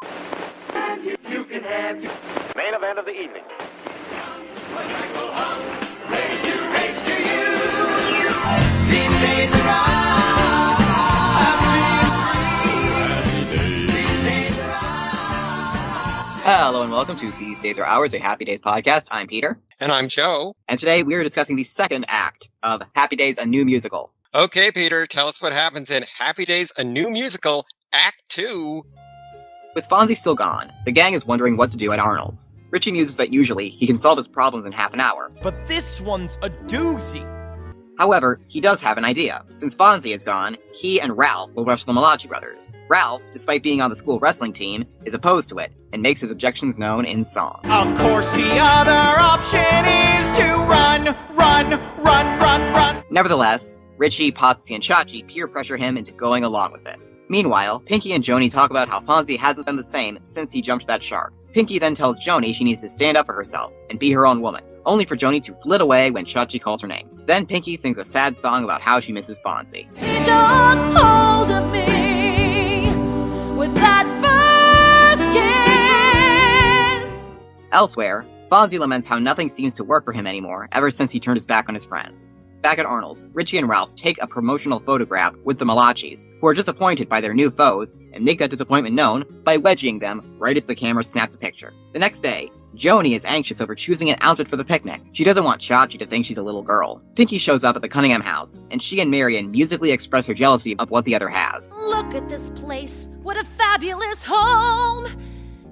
You can have you. Main event of the evening. Ready to race to you. These days are ours. These days are ours. Hello and welcome to These Days Are Ours, a Happy Days podcast. I'm Peter. And I'm Joe. And today we are discussing the second act of Happy Days, a new musical. Okay, Peter, tell us what happens in Happy Days, a new musical, Act 2. With Fonzie still gone, the gang is wondering what to do at Arnold's. Richie muses that usually he can solve his problems in half an hour. But this one's a doozy. However, he does have an idea. Since Fonzie is gone, he and Ralph will wrestle the Malachis brothers. Ralph, despite being on the school wrestling team, is opposed to it and makes his objections known in song. Of course, the other option is to run. Nevertheless, Richie, Potsy, and Chachi peer pressure him into going along with it. Meanwhile, Pinky and Joni talk about how Fonzie hasn't been the same since he jumped that shark. Pinky then tells Joni she needs to stand up for herself and be her own woman, only for Joni to flit away when Chachi calls her name. Then Pinky sings a sad song about how she misses Fonzie. He took hold of me with that first kiss. Elsewhere, Fonzie laments how nothing seems to work for him anymore ever since he turned his back on his friends. Back at Arnold's, Richie and Ralph take a promotional photograph with the Malachis, who are disappointed by their new foes, and make that disappointment known by wedging them right as the camera snaps a picture. The next day, Joni is anxious over choosing an outfit for the picnic. She doesn't want Chachi to think she's a little girl. Pinky shows up at the Cunningham house, and she and Marion musically express her jealousy of what the other has. Look at this place, what a fabulous home.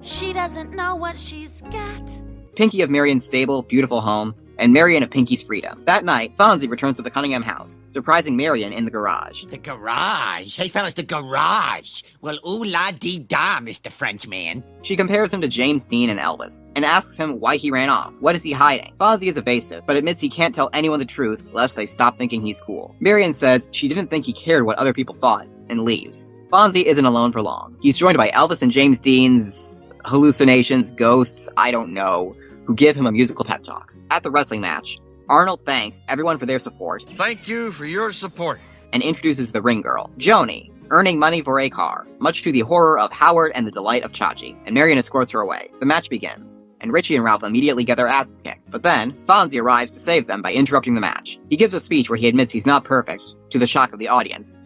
She doesn't know what she's got. Pinky of Marion's stable, beautiful home, and Marion of Pinky's freedom. That night, Fonzie returns to the Cunningham house, surprising Marion in the garage. The garage? Hey, fellas, the garage. Well, ooh-la-dee-da, Mr. Frenchman. She compares him to James Dean and Elvis, and asks him why he ran off. What is he hiding? Fonzie is evasive, but admits he can't tell anyone the truth lest they stop thinking he's cool. Marion says she didn't think he cared what other people thought, and leaves. Fonzie isn't alone for long. He's joined by Elvis and James Dean's hallucinations, ghosts, I don't know, who give him a musical pep talk. At the wrestling match, Arnold thanks everyone for their support. Thank you for your support. And introduces the ring girl, Joni, earning money for a car, much to the horror of Howard and the delight of Chachi, and Marion escorts her away. The match begins, and Richie and Ralph immediately get their asses kicked. But then, Fonzie arrives to save them by interrupting the match. He gives a speech where he admits he's not perfect, to the shock of the audience,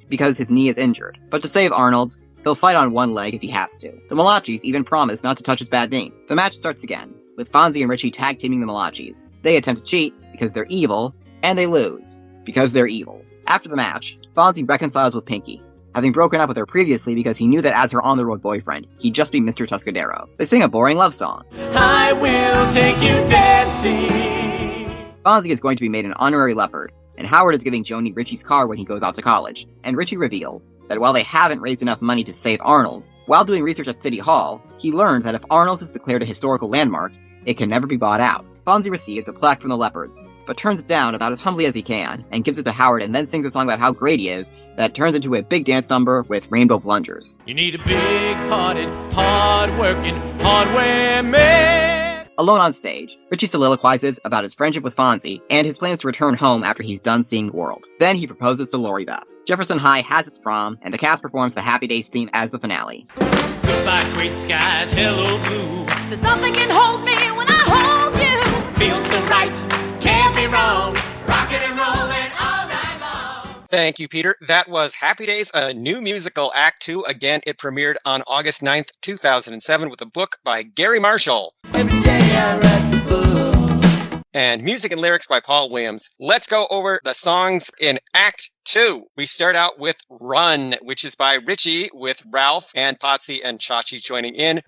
because his knee is injured. But to save Arnold, he'll fight on one leg if he has to. The Malachis even promise not to touch his bad knee. The match starts again, with Fonzie and Richie tag-teaming the Malachis. They attempt to cheat, because they're evil, and they lose, because they're evil. After the match, Fonzie reconciles with Pinky, having broken up with her previously because he knew that as her on-the-road boyfriend, he'd just be Mr. Tuscadero. They sing a boring love song. I will take you dancing. Fonzie is going to be made an honorary leopard, and Howard is giving Joni Richie's car when he goes off to college. And Richie reveals that while they haven't raised enough money to save Arnold's, while doing research at City Hall, he learned that if Arnold's is declared a historical landmark, it can never be bought out. Fonzie receives a plaque from the Leopards, but turns it down about as humbly as he can, and gives it to Howard and then sings a song about how great he is that turns into a big dance number with rainbow plungers. You need a big-hearted, hard-working, hard-wearing man. Alone on stage, Richie soliloquizes about his friendship with Fonzie and his plans to return home after he's done seeing the world. Then he proposes to Lori Beth. Jefferson High has its prom, and the cast performs the Happy Days theme as the finale. Goodbye, gray skies, hello, blue. There's nothing can hold me when I hold you. Feels so right, can't be wrong. Rockin' and rollin' all night long. Thank you, Peter. That was Happy Days, a new musical, Act 2. Again, it premiered on August 9th, 2007 with a book by Gary Marshall. Every day I write the book. And music and lyrics by Paul Williams. Let's go over the songs in Act 2. We start out with Run, which is by Richie with Ralph and Potsy and Chachi joining in.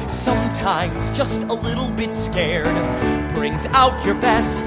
Sometimes just a little bit scared brings out your best.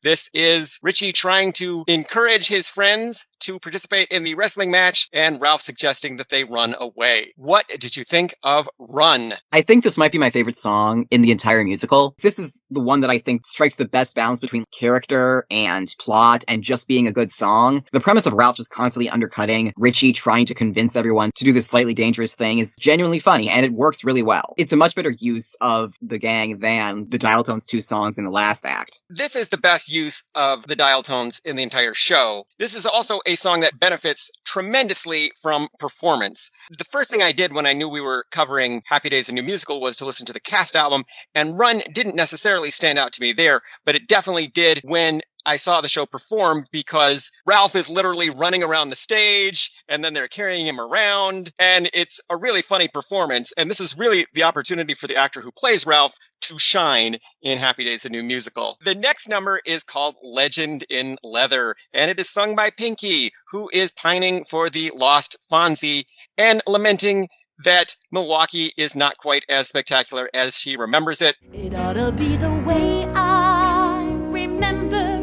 This is Richie trying to encourage his friends to participate in the wrestling match, and Ralph suggesting that they run away. What did you think of Run? I think this might be my favorite song in the entire musical. This is the one that I think strikes the best balance between character and plot and just being a good song. The premise of Ralph just constantly undercutting Richie trying to convince everyone to do this slightly dangerous thing is genuinely funny, and it works really well. It's a much better use of the gang than the Dial Tones 2 songs in the last act. This is the best use of the dial tones in the entire show. This is also a song that benefits tremendously from performance. The first thing I did when I knew we were covering Happy Days, a New Musical, was to listen to the cast album, and Run didn't necessarily stand out to me there, but it definitely did when I saw the show perform, because Ralph is literally running around the stage and then they're carrying him around, and it's a really funny performance. And this is really the opportunity for the actor who plays Ralph to shine in Happy Days, a New Musical. The next number is called Legend in Leather, and it is sung by Pinky, who is pining for the lost Fonzie and lamenting that Milwaukee is not quite as spectacular as she remembers it. It ought to be the way I remember,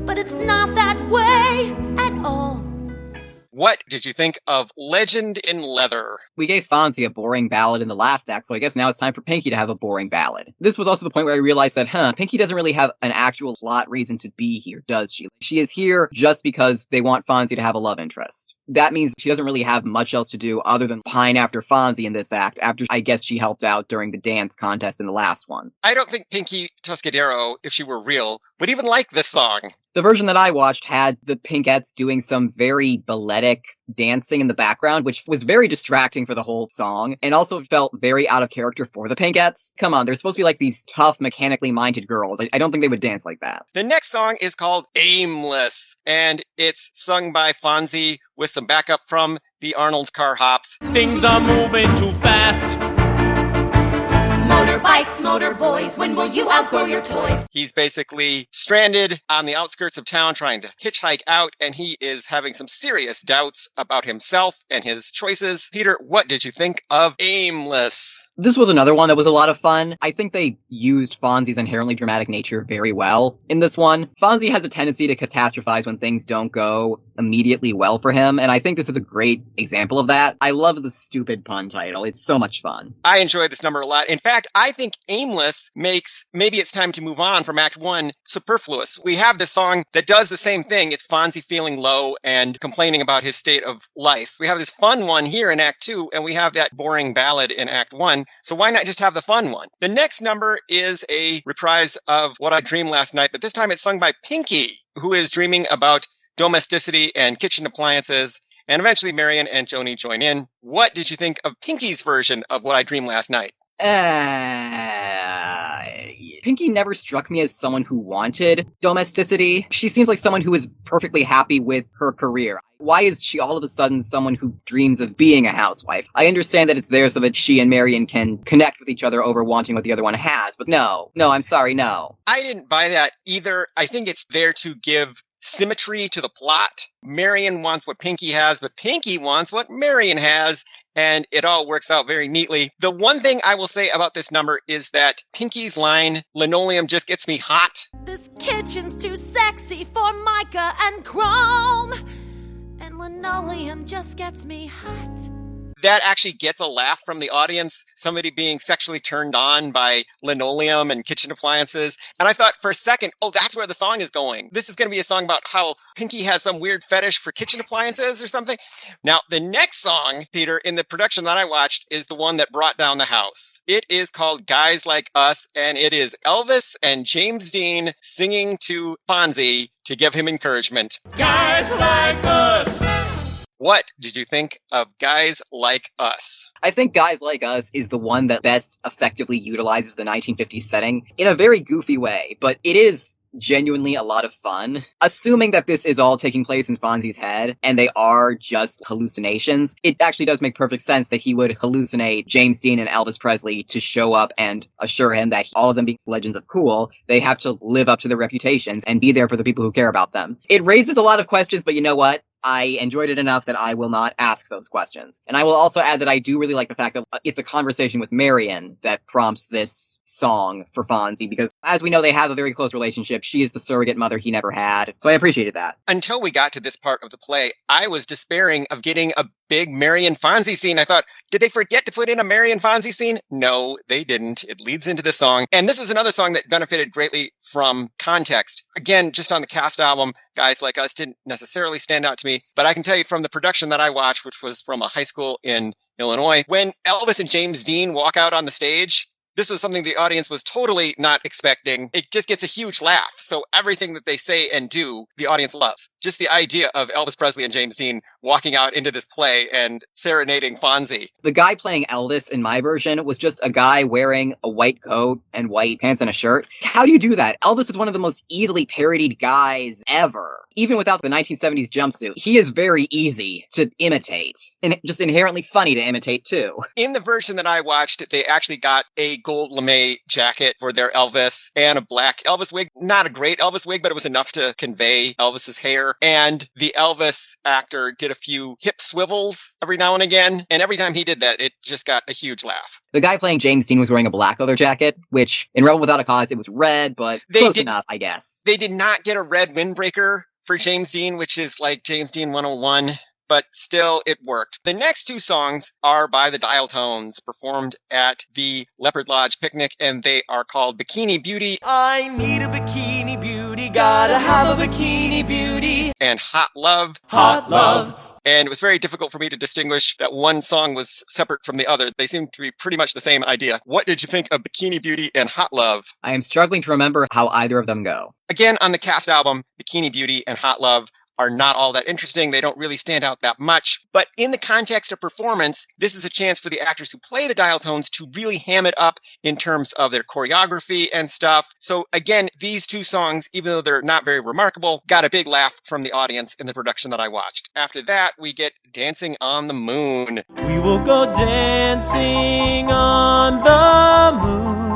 but it's not that way at all. What did you think of Legend in Leather? We gave Fonzie a boring ballad in the last act, so I guess now it's time for Pinky to have a boring ballad. This was also the point where I realized that, Pinky doesn't really have an actual plot reason to be here, does she? She is here just because they want Fonzie to have a love interest. That means she doesn't really have much else to do other than pine after Fonzie in this act, after I guess she helped out during the dance contest in the last one. I don't think Pinky Tuscadero, if she were real, would even like this song. The version that I watched had the Pinkettes doing some very balletic dancing in the background, which was very distracting for the whole song, and also felt very out of character for the Pinkettes. Come on, they're supposed to be like these tough, mechanically minded girls. I don't think they would dance like that. The next song is called Aimless, and it's sung by Fonzie with some backup from the Arnold's Car Hops. Things are moving too fast. Motorbikes, motor boys, when will you outgrow your toys? He's basically stranded on the outskirts of town trying to hitchhike out, and he is having some serious doubts about himself and his choices. Peter, what did you think of Aimless? This was another one that was a lot of fun. I think they used Fonzie's inherently dramatic nature very well in this one. Fonzie has a tendency to catastrophize when things don't go immediately well for him, and I think this is a great example of that. I love the stupid pun title. It's so much fun. I enjoyed this number a lot. In fact, I think Aimless makes Maybe It's Time to Move On from Act 1 superfluous. We have this song that does the same thing. It's Fonzie feeling low and complaining about his state of life. We have this fun one here in Act 2, and we have that boring ballad in Act 1. So why not just have the fun one? The next number is a reprise of What I Dreamed Last Night, but this time it's sung by Pinky, who is dreaming about domesticity and kitchen appliances. And eventually Marion and Joni join in. What did you think of Pinky's version of What I Dreamed Last Night? Pinky never struck me as someone who wanted domesticity. She seems like someone who is perfectly happy with her career. Why is she all of a sudden someone who dreams of being a housewife? I understand that it's there so that she and Marion can connect with each other over wanting what the other one has, but no, I'm sorry, no. I didn't buy that either. I think it's there to give symmetry to the plot. Marion wants what Pinky has, but Pinky wants what Marion has, and it all works out very neatly. The one thing I will say about this number is that Pinky's line, linoleum just gets me hot. This kitchen's too sexy for mica and chrome, and linoleum just gets me hot. That actually gets a laugh from the audience, somebody being sexually turned on by linoleum and kitchen appliances. And I thought for a second, oh, that's where the song is going. This is going to be a song about how Pinky has some weird fetish for kitchen appliances or something. Now, the next song, Peter, in the production that I watched is the one that brought down the house. It is called Guys Like Us, and it is Elvis and James Dean singing to Fonzie to give him encouragement. Guys like us. What did you think of Guys Like Us? I think Guys Like Us is the one that best effectively utilizes the 1950s setting in a very goofy way, but it is genuinely a lot of fun. Assuming that this is all taking place in Fonzie's head and they are just hallucinations, it actually does make perfect sense that he would hallucinate James Dean and Elvis Presley to show up and assure him that all of them being legends of cool, they have to live up to their reputations and be there for the people who care about them. It raises a lot of questions, but you know what? I enjoyed it enough that I will not ask those questions. And I will also add that I do really like the fact that it's a conversation with Marion that prompts this song for Fonzie, because as we know, they have a very close relationship. She is the surrogate mother he never had. So I appreciated that. Until we got to this part of the play, I was despairing of getting a big Marion Fonzie scene. I thought, did they forget to put in a Marion Fonzie scene? No, they didn't. It leads into the song. And this was another song that benefited greatly from context. Again, just on the cast album, Guys Like Us didn't necessarily stand out to me, but I can tell you from the production that I watched, which was from a high school in Illinois, when Elvis and James Dean walk out on the stage, this was something the audience was totally not expecting. It just gets a huge laugh. So everything that they say and do, the audience loves. Just the idea of Elvis Presley and James Dean walking out into this play and serenading Fonzie. The guy playing Elvis in my version was just a guy wearing a white coat and white pants and a shirt. How do you do that? Elvis is one of the most easily parodied guys ever. Even without the 1970s jumpsuit, he is very easy to imitate. And just inherently funny to imitate, too. In the version that I watched, they actually got a gold lame jacket for their Elvis and a black Elvis wig. Not a great Elvis wig, but it was enough to convey Elvis's hair. And the Elvis actor did a few hip swivels every now and again. And every time he did that, it just got a huge laugh. The guy playing James Dean was wearing a black leather jacket, which in Rebel Without a Cause, it was red, but close enough, I guess. They did not get a red windbreaker for James Dean, which is like James Dean 101, but still it worked. The next two songs are by the Dial Tones, performed at the Leopard Lodge picnic, and they are called Bikini Beauty. I need a bikini beauty, gotta have a bikini beauty. And Hot Love. Hot love. And it was very difficult for me to distinguish that one song was separate from the other. They seem to be pretty much the same idea. What did you think of Bikini Beauty and Hot Love? I am struggling to remember how either of them go. Again, on the cast album, Bikini Beauty and Hot Love are not all that interesting. They don't really stand out that much. But in the context of performance, this is a chance for the actors who play the dial tones to really ham it up in terms of their choreography and stuff. So again, these two songs, even though they're not very remarkable, got a big laugh from the audience in the production that I watched. After that, we get Dancing on the Moon. We will go dancing on the moon.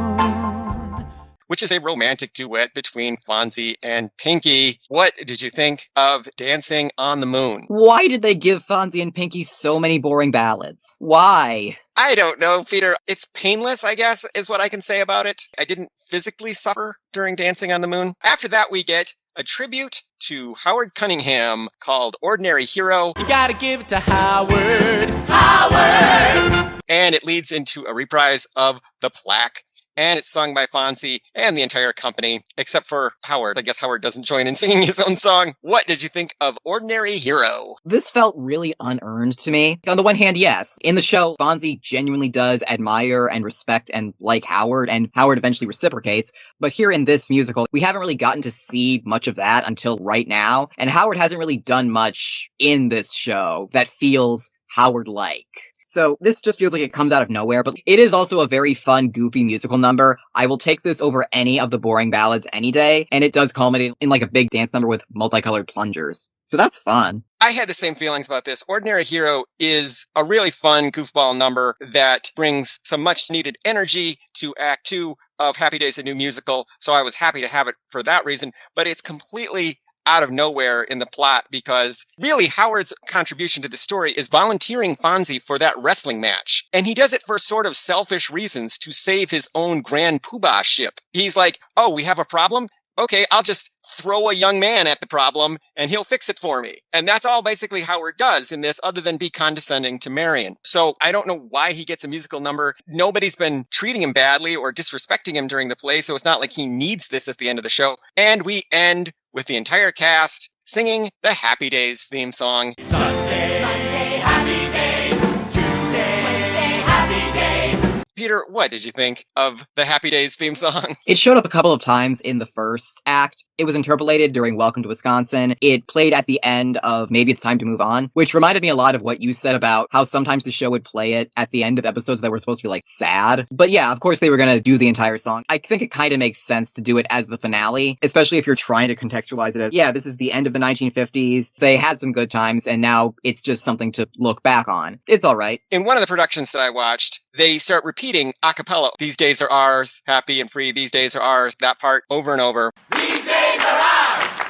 Which is a romantic duet between Fonzie and Pinky. What did you think of Dancing on the Moon? Why did they give Fonzie and Pinky so many boring ballads? Why? I don't know, Peter. It's painless, I guess, is what I can say about it. I didn't physically suffer during Dancing on the Moon. After that, we get a tribute to Howard Cunningham called Ordinary Hero. You gotta give it to Howard. Howard! And it leads into a reprise of The Plaque. And it's sung by Fonzie and the entire company, except for Howard. I guess Howard doesn't join in singing his own song. What did you think of Ordinary Hero? This felt really unearned to me. On the one hand, yes. In the show, Fonzie genuinely does admire and respect and like Howard, and Howard eventually reciprocates. But here in this musical, we haven't really gotten to see much of that until right now. And Howard hasn't really done much in this show that feels Howard-like. So this just feels like it comes out of nowhere, but it is also a very fun, goofy musical number. I will take this over any of the boring ballads any day, and it does culminate in like a big dance number with multicolored plungers. So that's fun. I had the same feelings about this. Ordinary Hero is a really fun goofball number that brings some much needed energy to Act 2 of Happy Days, a New Musical. So I was happy to have it for that reason, but it's completely out of nowhere in the plot because really Howard's contribution to the story is volunteering Fonzie for that wrestling match. And he does it for sort of selfish reasons to save his own Grand Poobah ship. He's like, oh, we have a problem? Okay, I'll just throw a young man at the problem and he'll fix it for me. And that's all basically Howard does in this other than be condescending to Marion. So I don't know why he gets a musical number. Nobody's been treating him badly or disrespecting him during the play, so it's not like he needs this at the end of the show. And we end with the entire cast singing the Happy Days theme song. Sunday, Monday, happy days. Tuesday, Wednesday, happy days. Peter, what did you think of the Happy Days theme song? It showed up a couple of times in the first act. It was interpolated during Welcome to Wisconsin. It played at the end of Maybe It's Time to Move On, which reminded me a lot of what you said about how sometimes the show would play it at the end of episodes that were supposed to be like sad. But yeah, of course they were going to do the entire song. I think it kind of makes sense to do it as the finale, especially if you're trying to contextualize it as, yeah, this is the end of the 1950s. They had some good times and now it's just something to look back on. It's all right. In one of the productions that I watched, they start repeating a cappella. These days are ours, happy and free. These days are ours. That part over and over. These days are ours.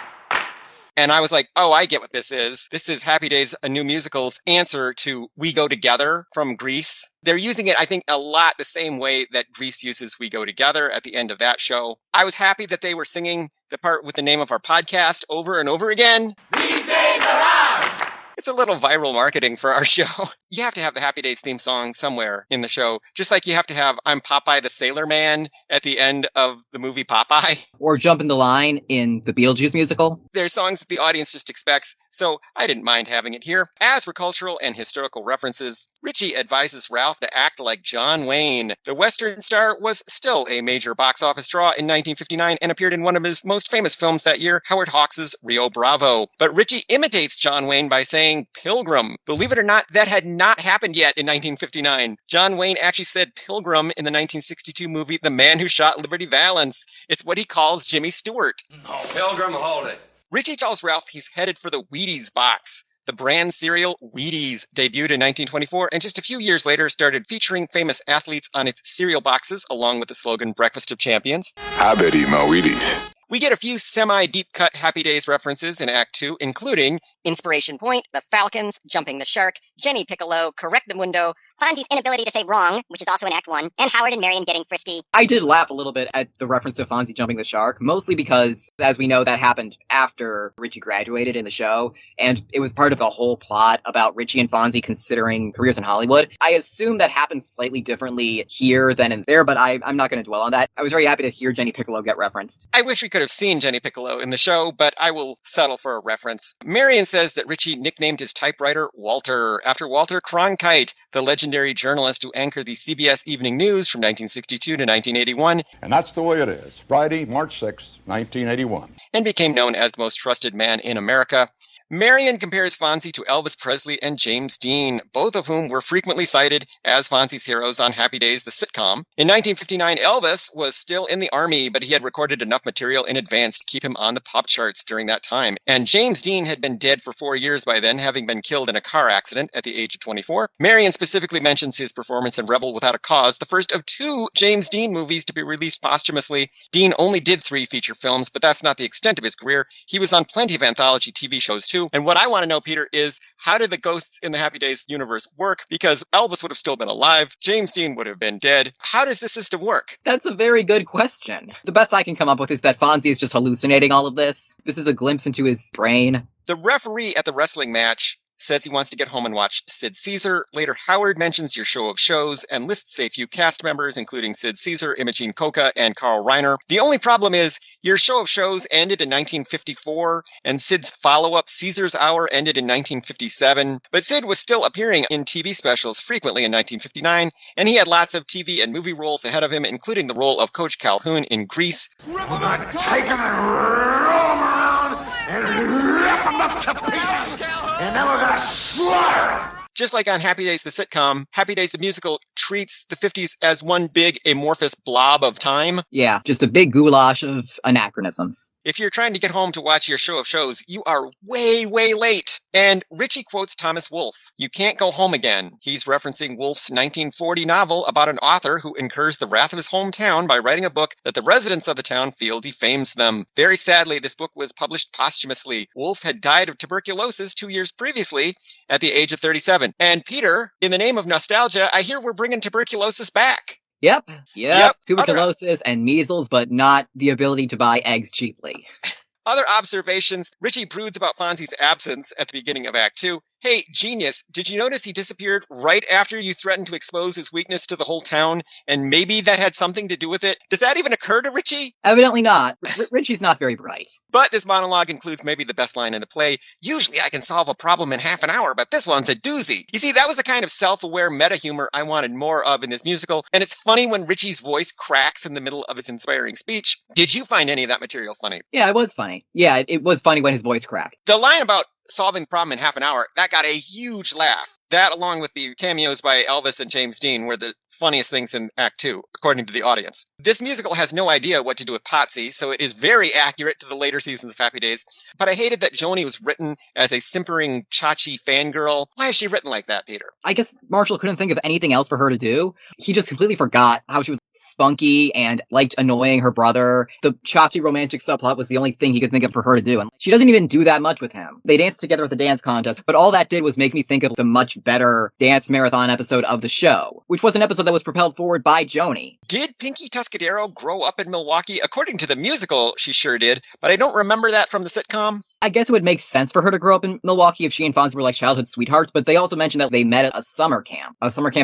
And I was like, oh, I get what this is. This is Happy Days, a New Musical's answer to We Go Together from Grease. They're using it, I think, a lot the same way that Grease uses We Go Together at the end of that show. I was happy that they were singing the part with the name of our podcast over and over again. These days are ours! It's a little viral marketing for our show. You have to have the Happy Days theme song somewhere in the show, just like you have to have I'm Popeye the Sailor Man at the end of the movie Popeye. Or Jumping the Line in the Beetlejuice musical. They're songs that the audience just expects, so I didn't mind having it here. As for cultural and historical references, Richie advises Ralph to act like John Wayne. The Western star was still a major box office draw in 1959 and appeared in one of his most famous films that year, Howard Hawks' Rio Bravo. But Richie imitates John Wayne by saying Pilgrim. Believe it or not, that had not happened yet in 1959. John Wayne actually said Pilgrim in the 1962 movie The Man Who Shot Liberty Valance. It's what he calls Jimmy Stewart. Oh, Pilgrim, hold it. Richie tells Ralph he's headed for the Wheaties box. The brand cereal Wheaties debuted in 1924 and just a few years later started featuring famous athletes on its cereal boxes along with the slogan Breakfast of Champions. I bet eat my Wheaties. We get a few semi-deep cut Happy Days references in Act 2, including Inspiration Point, the Falcons, Jumping the Shark, Jenny Piccolo, Correct the Mundo, Fonzie's inability to say wrong, which is also in Act 1, and Howard and Marion getting frisky. I did laugh a little bit at the reference to Fonzie jumping the shark, mostly because, as we know, that happened after Richie graduated in the show, and it was part of the whole plot about Richie and Fonzie considering careers in Hollywood. I assume that happens slightly differently here than in there, but I'm not going to dwell on that. I was very happy to hear Jenny Piccolo get referenced. I wish we could have seen Jenny Piccolo in the show, but I will settle for a reference. Marion says that Richie nicknamed his typewriter Walter, after Walter Cronkite, the legendary journalist who anchored the CBS Evening News from 1962 to 1981. And that's the way it is. Friday, March 6, 1981. And became known as the most trusted man in America. Marion compares Fonzie to Elvis Presley and James Dean, both of whom were frequently cited as Fonzie's heroes on Happy Days, the sitcom. In 1959, Elvis was still in the Army, but he had recorded enough material in advance to keep him on the pop charts during that time. And James Dean had been dead for 4 years by then, having been killed in a car accident at the age of 24. Marion specifically mentions his performance in Rebel Without a Cause, the first of 2 James Dean movies to be released posthumously. Dean only did 3 feature films, but that's not the extent of his career. He was on plenty of anthology TV shows too. And what I want to know, Peter, is how did the ghosts in the Happy Days universe work? Because Elvis would have still been alive. James Dean would have been dead. How does this system work? That's a very good question. The best I can come up with is that Fonzie is just hallucinating all of this. This is a glimpse into his brain. The referee at the wrestling match says he wants to get home and watch Sid Caesar. Later, Howard mentions your show of shows and lists a few cast members, including Sid Caesar, Imogene Coca, and Carl Reiner. The only problem is your show of shows ended in 1954, and Sid's follow-up, Caesar's Hour, ended in 1957. But Sid was still appearing in TV specials frequently in 1959, and he had lots of TV and movie roles ahead of him, including the role of Coach Calhoun in Grease. We're gonna take him and roll him around and rip him up to pieces. And then we're gonna slaughter him. Just like on Happy Days the sitcom, Happy Days the musical treats the 50s as one big amorphous blob of time. Yeah, just a big goulash of anachronisms. If you're trying to get home to watch your show of shows, you are way, way late. And Richie quotes Thomas Wolfe, "You can't go home again." He's referencing Wolfe's 1940 novel about an author who incurs the wrath of his hometown by writing a book that the residents of the town feel defames them. Very sadly, this book was published posthumously. Wolfe had died of tuberculosis 2 years previously at the age of 37. And Peter, in the name of nostalgia, I hear we're bringing tuberculosis back. Yep. Tuberculosis and measles, but not the ability to buy eggs cheaply. Other observations, Richie broods about Fonzie's absence at the beginning of Act 2. Hey, genius, did you notice he disappeared right after you threatened to expose his weakness to the whole town? And maybe that had something to do with it? Does that even occur to Richie? Evidently not. Richie's not very bright. But this monologue includes maybe the best line in the play. Usually I can solve a problem in half an hour, but this one's a doozy. You see, that was the kind of self-aware meta-humor I wanted more of in this musical. And it's funny when Richie's voice cracks in the middle of his inspiring speech. Did you find any of that material funny? Yeah, it was funny. Yeah, it was funny when his voice cracked. The line about solving the problem in half an hour, that got a huge laugh. That, along with the cameos by Elvis and James Dean, were the funniest things in Act 2, according to the audience. This musical has no idea what to do with Potsy, so it is very accurate to the later seasons of Happy Days. But I hated that Joni was written as a simpering Chachi fangirl. Why is she written like that, Peter? I guess Marshall couldn't think of anything else for her to do. He just completely forgot how she was spunky and liked annoying her brother. The Chachi romantic subplot was the only thing he could think of for her to do, and she doesn't even do that much with him. They danced together at the dance contest, but all that did was make me think of the much better dance marathon episode of the show, which was an episode that was propelled forward by Joni. Did Pinky Tuscadero grow up in Milwaukee? According to the musical, she sure did, but I don't remember that from the sitcom. I guess it would make sense for her to grow up in Milwaukee if she and Fonzie were like childhood sweethearts, but they also mentioned that they met at a summer camp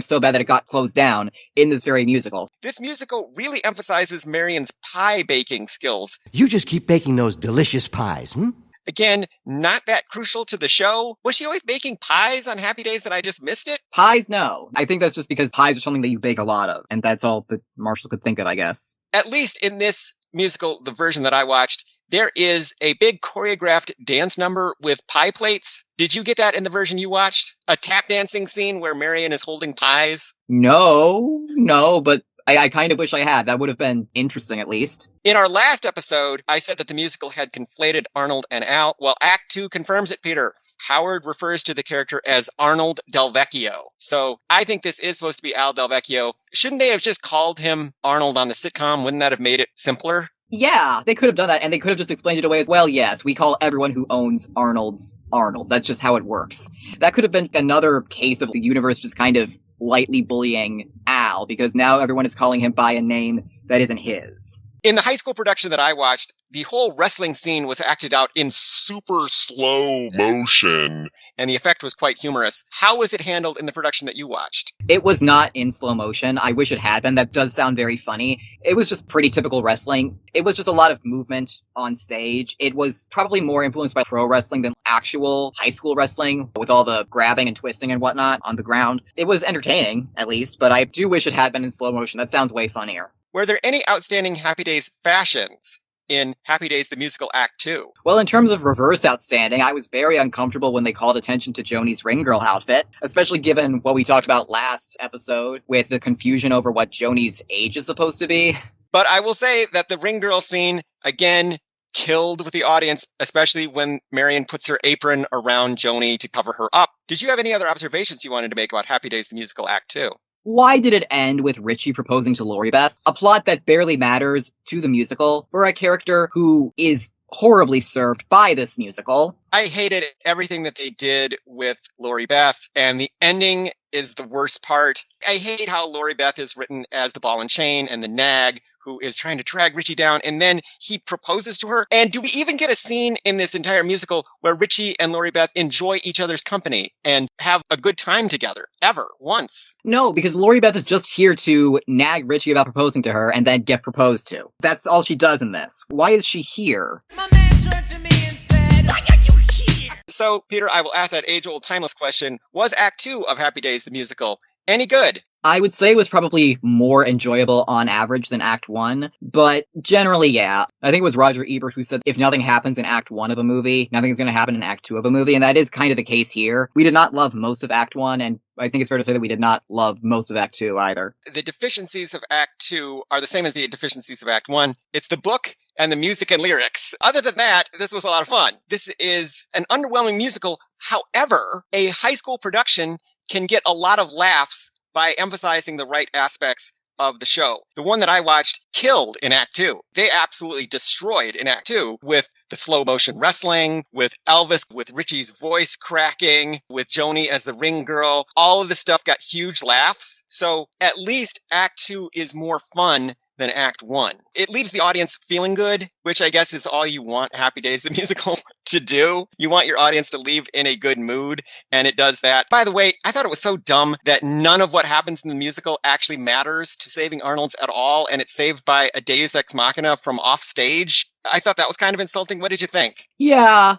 so bad that it got closed down in this very musical. This musical really emphasizes Marion's pie baking skills. You just keep baking those delicious pies, hmm? Again, not that crucial to the show. Was she always baking pies on Happy Days that I just missed it? Pies, no. I think that's just because pies are something that you bake a lot of, and that's all that Marshall could think of, I guess. At least in this musical, the version that I watched, there is a big choreographed dance number with pie plates. Did you get that in the version you watched? A tap dancing scene where Marion is holding pies? No, but I kind of wish I had. That would have been interesting, at least. In our last episode, I said that the musical had conflated Arnold and Al. Well, Act 2 confirms it, Peter. Howard refers to the character as Arnold Del Vecchio. So I think this is supposed to be Al Del Vecchio. Shouldn't they have just called him Arnold on the sitcom? Wouldn't that have made it simpler? Yeah, they could have done that, and they could have just explained it away as, well, yes, we call everyone who owns Arnold's Arnold. That's just how it works. That could have been another case of the universe just kind of lightly bullying Al, because now everyone is calling him by a name that isn't his. In the high school production that I watched, the whole wrestling scene was acted out in super slow motion, and the effect was quite humorous. How was it handled in the production that you watched? It was not in slow motion. I wish it had been. That does sound very funny. It was just pretty typical wrestling. It was just a lot of movement on stage. It was probably more influenced by pro wrestling than actual high school wrestling, with all the grabbing and twisting and whatnot on the ground. It was entertaining, at least, but I do wish it had been in slow motion. That sounds way funnier. Were there any outstanding Happy Days fashions in Happy Days the Musical Act 2? Well, in terms of reverse outstanding, I was very uncomfortable when they called attention to Joni's ring girl outfit, especially given what we talked about last episode with the confusion over what Joni's age is supposed to be. But I will say that the ring girl scene, again, killed with the audience, especially when Marion puts her apron around Joni to cover her up. Did you have any other observations you wanted to make about Happy Days the Musical Act 2? Why did it end with Richie proposing to Lori Beth? A plot that barely matters to the musical for a character who is horribly served by this musical. I hated everything that they did with Lori Beth, and the ending is the worst part. I hate how Lori Beth is written as the ball and chain and the nag who is trying to drag Richie down, and then he proposes to her. And do we even get a scene in this entire musical where Richie and Lori Beth enjoy each other's company and have a good time together, ever, once? No, because Lori Beth is just here to nag Richie about proposing to her and then get proposed to. That's all she does in this. Why is she here? My man turned to me and said, "Why are you here?" So, Peter, I will ask that age-old timeless question. Was Act 2 of Happy Days the Musical any good? I would say it was probably more enjoyable on average than Act 1, but generally, yeah. I think it was Roger Ebert who said if nothing happens in Act 1 of a movie, nothing's going to happen in Act 2 of a movie, and that is kind of the case here. We did not love most of Act 1, and I think it's fair to say that we did not love most of Act 2 either. The deficiencies of Act 2 are the same as the deficiencies of Act 1. It's the book and the music and lyrics. Other than that, this was a lot of fun. This is an underwhelming musical. However, a high school production can get a lot of laughs by emphasizing the right aspects of the show. The one that I watched killed in Act 2. They absolutely destroyed in Act 2 with the slow motion wrestling, with Elvis, with Richie's voice cracking, with Joni as the ring girl. All of this stuff got huge laughs. So at least Act 2 is more fun than Act 1. It leaves the audience feeling good, which I guess is all you want Happy Days the Musical to do. You want your audience to leave in a good mood, and it does that. By the way, I thought it was so dumb that none of what happens in the musical actually matters to Saving Arnold's at all, and it's saved by a Deus Ex Machina from off stage. I thought that was kind of insulting. What did you think? Yeah.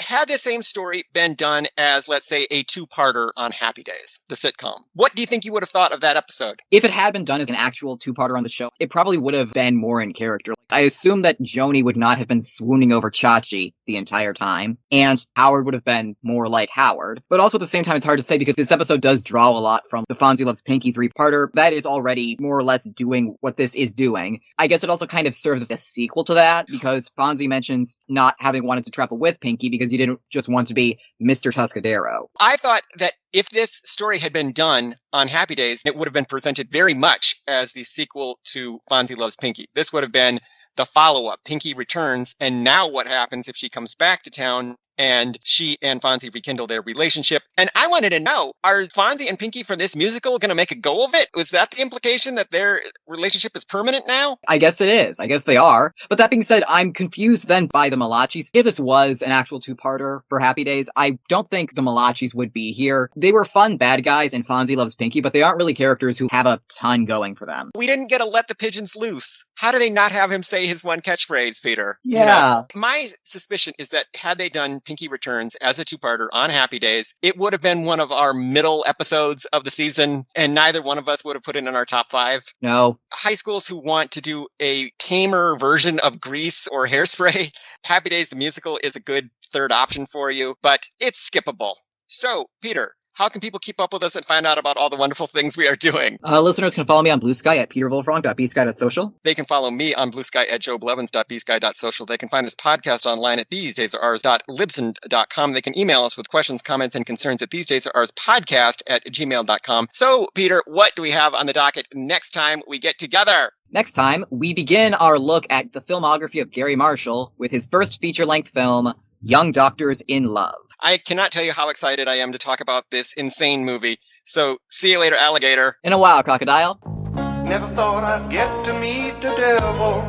Had this same story been done as, let's say, a two-parter on Happy Days, the sitcom, what do you think you would have thought of that episode? If it had been done as an actual two-parter on the show, it probably would have been more in character. I assume that Joni would not have been swooning over Chachi the entire time, and Howard would have been more like Howard. But also at the same time, it's hard to say because this episode does draw a lot from the Fonzie Loves Pinky three-parter. That is already more or less doing what this is doing. I guess it also kind of serves as a sequel to that, because Fonzie mentions not having wanted to travel with Pinky because he didn't just want to be Mr. Tuscadero. I thought that if this story had been done on Happy Days, it would have been presented very much as the sequel to Fonzie Loves Pinky. This would have been the follow-up. Pinky returns, and now what happens if she comes back to town and she and Fonzie rekindle their relationship? And I wanted to know, are Fonzie and Pinky from this musical going to make a go of it? Was that the implication, that their relationship is permanent now? I guess it is. I guess they are. But that being said, I'm confused then by the Malachis. If this was an actual two-parter for Happy Days, I don't think the Malachis would be here. They were fun bad guys in Fonzie Loves Pinky, but they aren't really characters who have a ton going for them. We didn't get a let the pigeons loose. How do they not have him say his one catchphrase, Peter? Yeah. You know, my suspicion is that had they done Pinky Returns as a two-parter on Happy Days, it would have been one of our middle episodes of the season, and neither one of us would have put it in our top 5. No. High schools who want to do a tamer version of Grease or Hairspray, Happy Days the musical is a good third option for you, but it's skippable. So, Peter, how can people keep up with us and find out about all the wonderful things we are doing? Listeners can follow me on Blue Sky at peterwolfrong.bsky.social. They can follow me on Blue Sky at joeblevins.bsky.social. They can find this podcast online at thesedaysaroours.libsyn.com. They can email us with questions, comments, and concerns at thesedaysaroourspodcast@gmail.com. So, Peter, what do we have on the docket next time we get together? Next time, we begin our look at the filmography of Gary Marshall with his first feature-length film, Young Doctors in Love. I cannot tell you how excited I am to talk about this insane movie. So, see you later, alligator. In a while, crocodile. Never thought I'd get to meet the devil.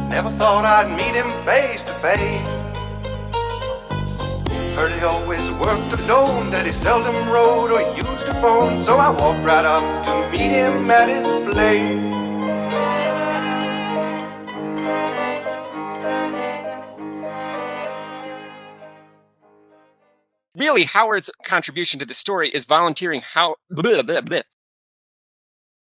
Never thought I'd meet him face to face. Heard he always worked alone, that he seldom rode or used a phone. So I walked right up to meet him at his place. Really, Howard's contribution to the story is volunteering